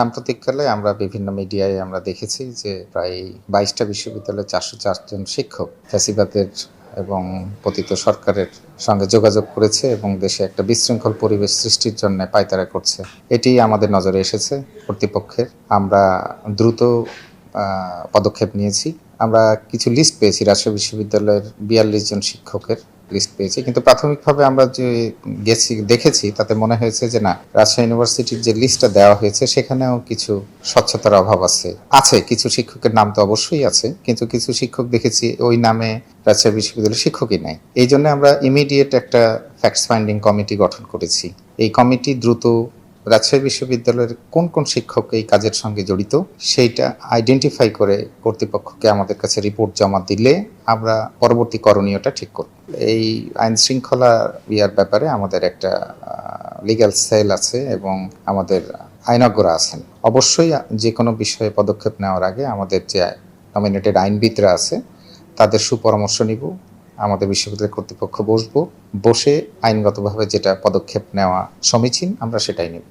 সাম্প্রতিককালে আমরা বিভিন্ন মিডিয়ায় আমরা দেখেছি যে প্রায় ২২টা বিশ্ববিদ্যালয়ে ৪০৪ জন শিক্ষক ফ্যাসিবাদের এবং পতিত সরকারের সঙ্গে যোগাযোগ করেছে এবং দেশে একটা বিশৃঙ্খল পরিবেশ সৃষ্টির জন্য পায়তারা করছে। এটি আমাদের নজরে এসেছে কর্তৃপক্ষের। আমরা দ্রুত পদক্ষেপ নিয়েছি। আমরা কিছু লিস্ট পেয়েছি, রাজশাহী বিশ্ববিদ্যালয়ের ৪২ জন শিক্ষকের লিস্ট পেয়েছি, কিন্তু প্রাথমিকভাবে আমরা যে দেখেছি তাতে মনে হয়েছে যে না, রাজশাহী ইউনিভার্সিটির যে লিস্টটা দেওয়া হয়েছে সেখানেও কিছু স্বচ্ছতার অভাব আছে। কিছু শিক্ষকের নাম তো অবশ্যই আছে, কিন্তু কিছু শিক্ষক দেখেছি ওই নামে রাজশাহী বিশ্ববিদ্যালয়ের শিক্ষকই নাই। এই জন্য আমরা ইমিডিয়েট একটা ফ্যাক্টস ফাইন্ডিং কমিটি গঠন করেছি। এই কমিটি দ্রুত রাজশাহী বিশ্ববিদ্যালয়ের কোন কোন শিক্ষক এই কাজের সঙ্গে জড়িত সেইটা আইডেন্টিফাই করে কর্তৃপক্ষকে আমাদের কাছে রিপোর্ট জমা দিলে আমরা পরবর্তী করণীয়টা ঠিক করব। এই আইন শৃঙ্খলা ব্যাপারে আমাদের একটা লিগ্যাল সেল আছে এবং আমাদের আইনজ্ঞরা আছেন। অবশ্যই যে কোনো বিষয়ে পদক্ষেপ নেওয়ার আগে আমাদের যে নমিনেটেড আইনবিদরা আছে তাদের সুপরামর্শ নিব। আমাদের বিশ্ববিদ্যালয় কর্তৃপক্ষ বসে আইনগতভাবে যেটা পদক্ষেপ নেওয়া সমীচীন আমরা সেটাই নেব।